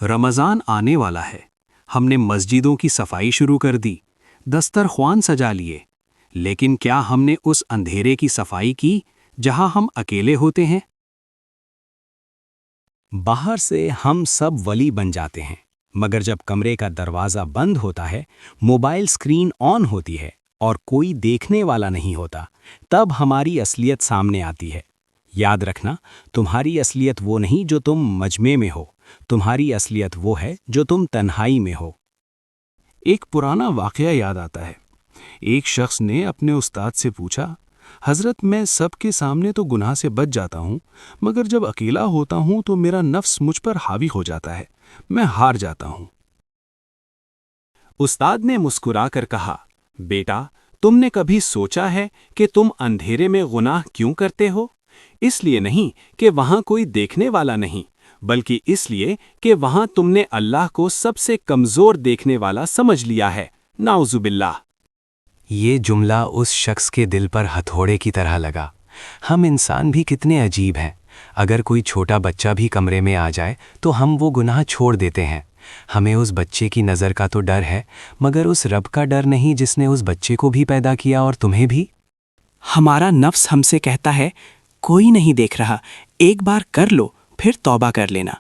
رمضان آنے والا ہے۔ ہم نے مسجدوں کی صفائی شروع کر دی، دسترخوان سجا لیے، لیکن کیا ہم نے اس اندھیرے کی صفائی کی جہاں ہم اکیلے ہوتے ہیں؟ باہر سے ہم سب ولی بن جاتے ہیں، مگر جب کمرے کا دروازہ بند ہوتا ہے، موبائل سکرین آن ہوتی ہے اور کوئی دیکھنے والا نہیں ہوتا، تب ہماری اصلیت سامنے آتی ہے۔ یاد رکھنا، تمہاری اصلیت وہ نہیں جو تم مجمع میں ہو، تمہاری اصلیت وہ ہے جو تم تنہائی میں ہو۔ ایک پرانا واقعہ یاد آتا ہے۔ ایک شخص نے اپنے استاد سے پوچھا، حضرت میں سب کے سامنے تو گناہ سے بچ جاتا ہوں، مگر جب اکیلا ہوتا ہوں تو میرا نفس مجھ پر حاوی ہو جاتا ہے، میں ہار جاتا ہوں۔ استاد نے مسکرا کر کہا، بیٹا، تم نے کبھی سوچا ہے کہ تم اندھیرے میں گناہ کیوں کرتے ہو؟ اس لیے نہیں کہ وہاں کوئی دیکھنے والا نہیں، بلکہ اس لیے کہ وہاں تم نے اللہ کو سب سے کمزور دیکھنے والا سمجھ لیا ہے۔ نعوذ باللہ۔ یہ جملہ اس شخص کے دل پر ہتھوڑے کی طرح لگا۔ ہم انسان بھی کتنے عجیب ہیں۔ اگر کوئی چھوٹا بچہ بھی کمرے میں آ جائے تو ہم وہ گناہ چھوڑ دیتے ہیں۔ ہمیں اس بچے کی نظر کا تو ڈر ہے، مگر اس رب کا ڈر نہیں جس نے اس بچے کو بھی پیدا کیا اور تمہیں بھی۔ ہمارا نفس ہم سے کہتا ہے، کوئی نہیں دیکھ رہا، ایک بار کر لو پھر توبہ کر لینا۔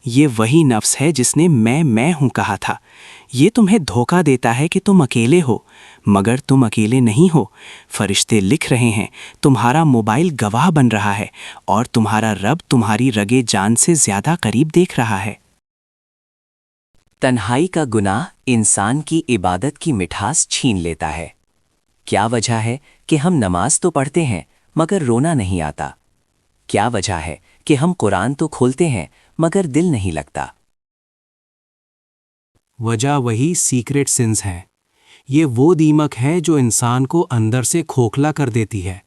یہ وہی نفس ہے جس نے میں ہوں کہا تھا۔ یہ تمہیں دھوکہ دیتا ہے کہ تم اکیلے ہو، مگر تم اکیلے نہیں ہو۔ فرشتے لکھ رہے ہیں، تمہارا موبائل گواہ بن رہا ہے، اور تمہارا رب تمہاری رگے جان سے زیادہ قریب دیکھ رہا ہے۔ تنہائی کا گناہ انسان کی عبادت کی مٹھاس چھین لیتا ہے۔ کیا وجہ ہے کہ ہم نماز تو پڑھتے ہیں مگر رونا نہیں آتا؟ کیا وجہ ہے کہ ہم قرآن تو کھولتے ہیں مگر دل نہیں لگتا؟ وجہ وہی سیکرٹ سنز ہیں۔ یہ وہ دیمک ہے جو انسان کو اندر سے کھوکھلا کر دیتی ہے۔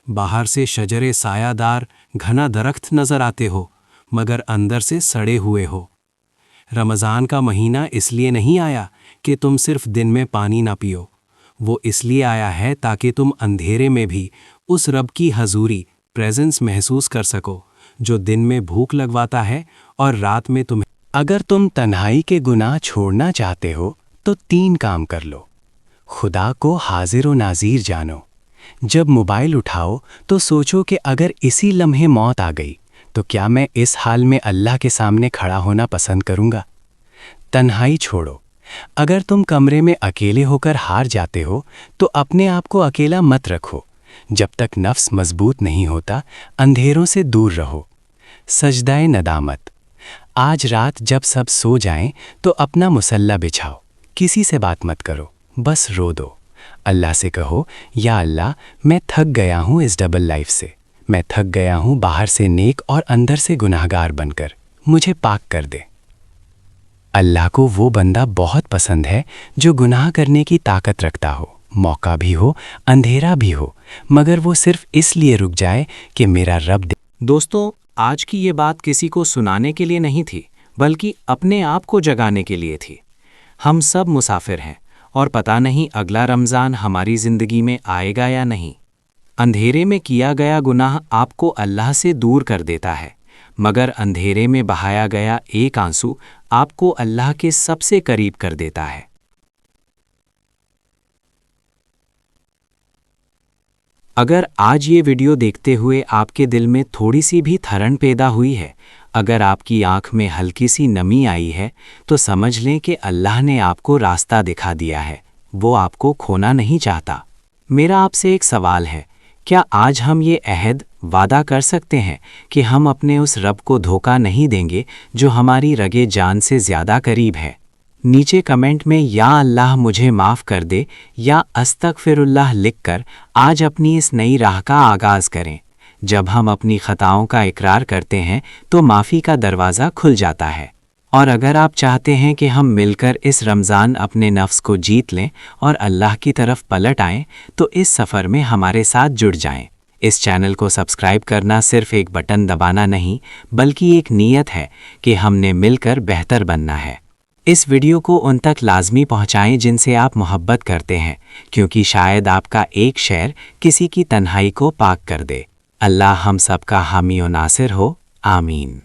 باہر سے شجر سایہ دار گھنا درخت نظر آتے ہو، مگر اندر سے سڑے ہوئے ہو۔ رمضان کا مہینہ اس لیے نہیں آیا کہ تم صرف دن میں پانی نہ پیو، وہ اس لیے آیا ہے تاکہ تم اندھیرے میں بھی اس رب کی حضوری، پریزنس محسوس کر سکو، جو دن میں بھوک لگواتا ہے اور رات میں تمہیں۔ اگر تم تنہائی کے گناہ چھوڑنا چاہتے ہو تو 3 کام کر لو۔ خدا کو حاضر و ناظر جانو۔ جب موبائل اٹھاؤ تو سوچو کہ اگر اسی لمحے موت آ گئی تو کیا میں اس حال میں اللہ کے سامنے کھڑا ہونا پسند کروں گا؟ تنہائی چھوڑو۔ اگر تم کمرے میں اکیلے ہو کر ہار جاتے ہو تو اپنے آپ کو اکیلا مت رکھو۔ جب تک نفس مضبوط نہیں ہوتا، اندھیروں سے دور رہو۔ سجدہ ندامت۔ آج رات جب سب سو جائیں تو اپنا مصلی بچھاؤ، کسی سے بات مت کرو، بس رو دو۔ اللہ سے کہو، یا اللہ، میں تھک گیا ہوں اس ڈبل لائف سے، میں تھک گیا ہوں باہر سے نیک اور اندر سے گناہگار بن کر، مجھے پاک کر دے۔ اللہ کو وہ بندہ بہت پسند ہے جو گناہ کرنے کی طاقت رکھتا ہو، موقع بھی ہو، اندھیرا بھی ہو، مگر وہ صرف اس لیے رک جائے کہ میرا رب دوستو، آج کی یہ بات کسی کو سنانے کے لیے نہیں تھی، بلکہ اپنے آپ کو جگانے کے لیے تھی۔ ہم سب مسافر ہیں، اور پتہ نہیں اگلا رمضان ہماری زندگی میں آئے گا یا نہیں۔ اندھیرے میں کیا گیا گناہ آپ کو اللہ سے دور کر دیتا ہے، مگر اندھیرے میں بہایا گیا ایک آنسو آپ کو اللہ کے سب سے قریب کر دیتا ہے۔ اگر آج یہ ویڈیو دیکھتے ہوئے آپ کے دل میں تھوڑی سی بھی تھرن پیدا ہوئی ہے، اگر آپ کی آنکھ میں ہلکی سی نمی آئی ہے، تو سمجھ لیں کہ اللہ نے آپ کو راستہ دکھا دیا ہے، وہ آپ کو کھونا نہیں چاہتا۔ میرا آپ سے ایک سوال ہے، کیا آج ہم یہ عہد، وعدہ کر سکتے ہیں کہ ہم اپنے اس رب کو دھوکہ نہیں دیں گے جو ہماری رگے جان سے زیادہ قریب ہے؟ نیچے کمنٹ میں یا اللہ مجھے معاف کر دے یا استغفر اللہ لکھ کر آج اپنی اس نئی راہ کا آغاز کریں۔ جب ہم اپنی خطاؤں کا اقرار کرتے ہیں تو معافی کا دروازہ کھل جاتا ہے۔ اور اگر آپ چاہتے ہیں کہ ہم مل کر اس رمضان اپنے نفس کو جیت لیں اور اللہ کی طرف پلٹ آئیں، تو اس سفر میں ہمارے ساتھ جڑ جائیں۔ اس چینل کو سبسکرائب کرنا صرف ایک بٹن دبانا نہیں، بلکہ ایک نیت ہے کہ ہم نے مل کر بہتر بننا ہے۔ اس ویڈیو کو ان تک لازمی پہنچائیں جن سے آپ محبت کرتے ہیں، کیونکہ شاید آپ کا ایک شیئر کسی کی تنہائی کو پاک کر دے۔ اللہ ہم سب کا حامی و ناصر ہو، آمین۔